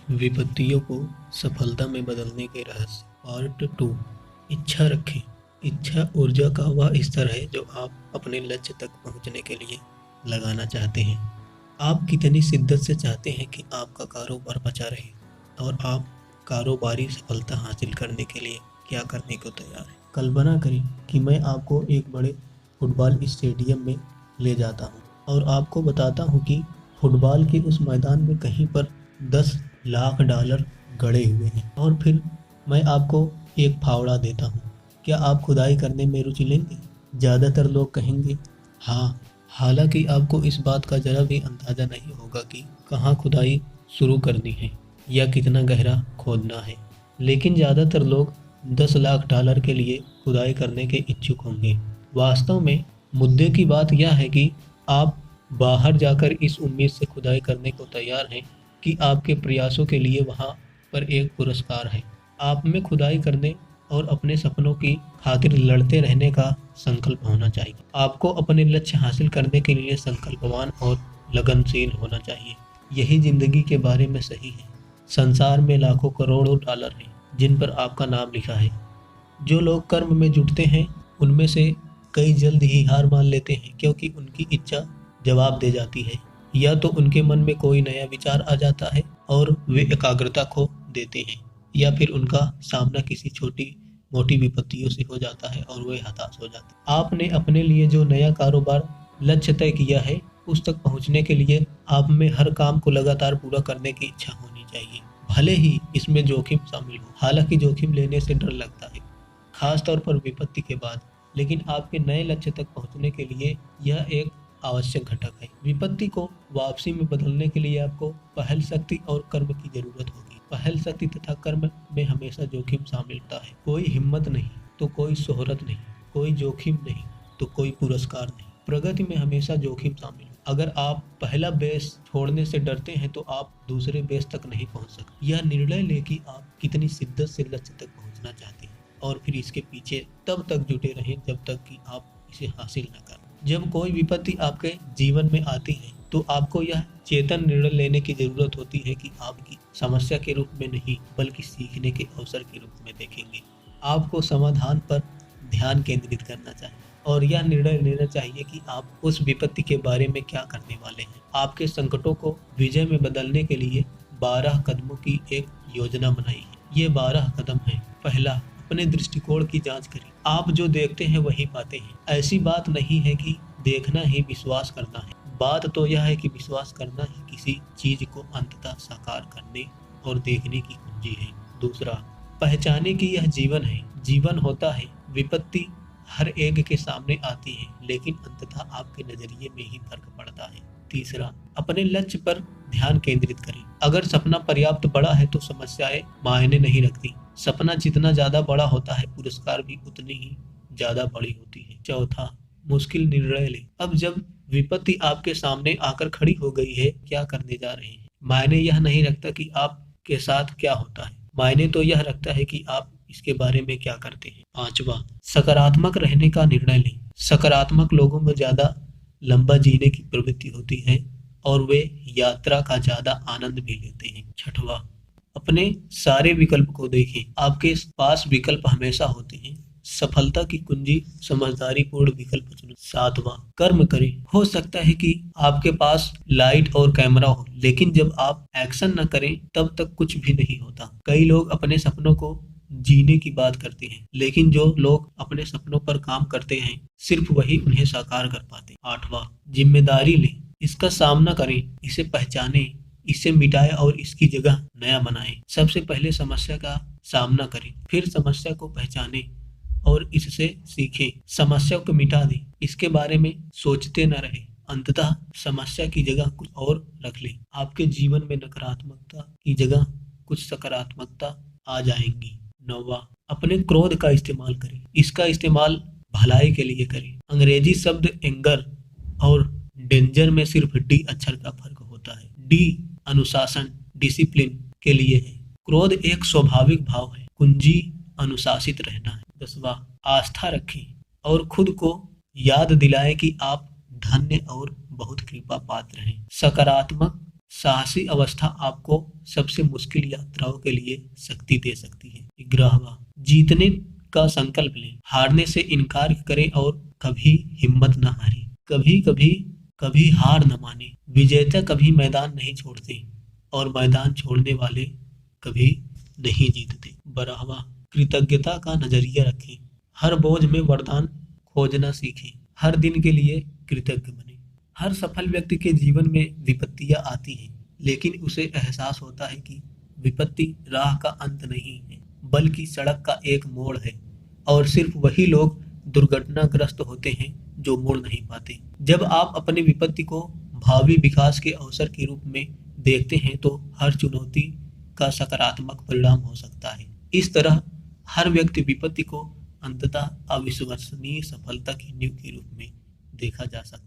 विपत्तियों को सफलता में बदलने के रहस्य पार्ट 2। इच्छा रखें। इच्छा ऊर्जा का वह स्तर है जो आप अपने लक्ष्य तक पहुंचने के लिए लगाना चाहते हैं। आप कितनी शिद्दत से चाहते हैं कि आपका कारोबार बचा रहे और आप कारोबारी सफलता हासिल करने के लिए क्या करने को तैयार हैं। कल्पना करें कि मैं आपको एक बड़े फुटबॉल स्टेडियम में ले जाता हूं और आपको बताता हूं कि फुटबॉल के उस मैदान में कहीं पर 10 लाख डॉलर गड़े हुए हैं और फिर मैं आपको एक फावड़ा देता हूँ। क्या आप खुदाई करने में रुचि लेंगे? ज़्यादातर लोग कहेंगे हाँ, हालांकि आपको इस बात का जरा भी अंदाज़ा नहीं होगा कि कहाँ खुदाई शुरू करनी है या कितना गहरा खोदना है। लेकिन ज़्यादातर लोग 10 लाख डॉलर के लिए खुदाई करने के इच्छुक होंगे। वास्तव में मुद्दे की बात यह है कि आप बाहर जाकर इस उम्मीद से खुदाई करने को तैयार हैं कि आपके प्रयासों के लिए वहाँ पर एक पुरस्कार है। आप में खुदाई करने और अपने सपनों की खातिर लड़ते रहने का संकल्प होना चाहिए। आपको अपने लक्ष्य हासिल करने के लिए संकल्पवान और लगनशील होना चाहिए। यही जिंदगी के बारे में सही है। संसार में लाखों करोड़ों डॉलर हैं जिन पर आपका नाम लिखा है। जो लोग कर्म में जुटते हैं उनमें से कई जल्द ही हार मान लेते हैं क्योंकि उनकी इच्छा जवाब दे जाती है, या तो उनके मन में कोई नया विचार आ जाता है और वे एकाग्रता खो देते हैं, या फिर उनका सामना किसी छोटी मोटी विपत्तियों से हो जाता है और वे हताश हो जाते हैं। आपने अपने लिए जो नया कारोबार लक्ष्य तय किया है उस तक पहुंचने के लिए आप में हर काम को लगातार पूरा करने की इच्छा होनी चाहिए, भले ही इसमें जोखिम शामिल हो। हालांकि जोखिम लेने से डर लगता है, खास तौर पर विपत्ति के बाद, लेकिन आपके नए लक्ष्य तक पहुंचने के लिए यह एक आवश्यक घटक है। विपत्ति को वापसी में बदलने के लिए आपको पहल शक्ति और कर्म की जरूरत होगी। पहल शक्ति तथा कर्म में हमेशा जोखिम शामिल होता है। कोई हिम्मत नहीं तो कोई शोहरत नहीं, कोई जोखिम नहीं तो कोई पुरस्कार नहीं। प्रगति में हमेशा जोखिम शामिल है। अगर आप पहला बेस छोड़ने से डरते हैं तो आप दूसरे बेस तक नहीं पहुंच सकते। यह निर्णय ले कि आप कितनी शिद्दत से लक्ष्य तक पहुंचना चाहते हैं और फिर इसके पीछे तब तक जुटे रहें जब तक कि आप इसे हासिल न करें। जब कोई विपत्ति आपके जीवन में आती है तो आपको यह चेतन निर्णय लेने की जरूरत होती है कि आपकी समस्या के रूप में नहीं बल्कि सीखने के अवसर के रूप में देखेंगे। आपको समाधान पर ध्यान केंद्रित करना चाहिए और यह निर्णय लेना चाहिए कि आप उस विपत्ति के बारे में क्या करने वाले हैं। आपके संकटों को विजय में बदलने के लिए 12 कदमों की एक योजना बनाई है। ये 12 कदम है। पहला, अपने दृष्टिकोण की जांच करें। आप जो देखते हैं वही पाते हैं। ऐसी बात नहीं है कि देखना ही विश्वास करना है। बात तो यह है कि विश्वास करना ही किसी चीज को अंततः साकार करने और देखने की कुंजी है। दूसरा, पहचाने कि यह जीवन है। जीवन होता है, विपत्ति हर एक के सामने आती है, लेकिन अंततः आपके नजरिए में ही फर्क पड़ता है। तीसरा, अपने लक्ष्य पर ध्यान केंद्रित करें। अगर सपना पर्याप्त बड़ा है तो समस्याएं मायने नहीं रखती। सपना जितना ज्यादा बड़ा होता है पुरस्कार भी उतनी ही ज्यादा बड़ी होती है। चौथा, मुश्किल निर्णय लें। अब जब विपत्ति आपके सामने आकर खड़ी हो गई है, क्या करने जा रहे हैं? मायने यह नहीं रखता कि आपके साथ क्या होता है, मायने तो यह रखता है कि आप इसके बारे में क्या करते हैं। पांचवा, सकारात्मक रहने का निर्णय लें। सकारात्मक लोगों में ज्यादा लंबा जीने की प्रवृत्ति होती है और वे यात्रा का ज्यादा आनंद भी लेते हैं। छठवां, अपने सारे विकल्प को देखें। आपके पास विकल्प हमेशा होते हैं। सफलता की कुंजी समझदारी पूर्ण विकल्प चुनें। सातवां, कर्म करें। हो सकता है कि आपके पास लाइट और कैमरा हो, लेकिन जब आप एक्शन न करें तब तक कुछ भी नहीं होता। कई लोग अपने सपनों को जीने की बात करते हैं, लेकिन जो लोग अपने सपनों पर काम करते हैं सिर्फ वही उन्हें साकार कर पाते हैं। आठवां, जिम्मेदारी लें। इसका सामना करें, इसे पहचानें, इसे मिटाएं और इसकी जगह नया बनाएं। सबसे पहले समस्या का सामना करें, फिर समस्या को पहचानें और इससे सीखें। समस्या को मिटा दें, इसके बारे में सोचते न रहें। अंततः समस्या की जगह कुछ और रख लें। आपके जीवन में नकारात्मकता की जगह कुछ सकारात्मकता आ जाएंगी। नौवां, अपने क्रोध का इस्तेमाल करें। इसका इस्तेमाल भलाई के लिए करें। अंग्रेजी शब्द एंगर और डेंजर में सिर्फ डी अक्षर का फर्क होता है। डी अनुशासन, डिसिप्लिन के लिए है। क्रोध एक स्वाभाविक भाव है, कुंजी अनुशासित रहना है। 10वां, आस्था रखें और खुद को याद दिलाएं कि आप धन्य और बहुत कृपा पात्र हैं। सकारात्मक साहसी अवस्था आपको सबसे मुश्किल यात्राओं के लिए शक्ति दे सकती है। 11वां, जीतने का संकल्प लें, हारने से इनकार करें और कभी हिम्मत न हारें। कभी कभी कभी हार न माने, विजेता कभी मैदान नहीं छोड़ते और मैदान छोड़ने वाले कभी नहीं जीतते। 12वां, कृतज्ञता का नजरिया रखें, हर बोझ में वरदान खोजना सीखें, हर दिन के लिए कृतज्ञ बने। हर सफल व्यक्ति के जीवन में विपत्तियां आती हैं, लेकिन उसे एहसास होता है कि विपत्ति राह का अंत नहीं है, बल्कि सड़क का एक मोड़ है, और सिर्फ वही लोग दुर्घटनाग्रस्त होते हैं जो मुड़ नहीं पाते। जब आप अपनी विपत्ति को भावी विकास के अवसर के रूप में देखते हैं तो हर चुनौती का सकारात्मक परिणाम हो सकता है। इस तरह हर व्यक्ति विपत्ति को अंततः अविश्वसनीय सफलता की नींव के रूप में देखा जा सकता है।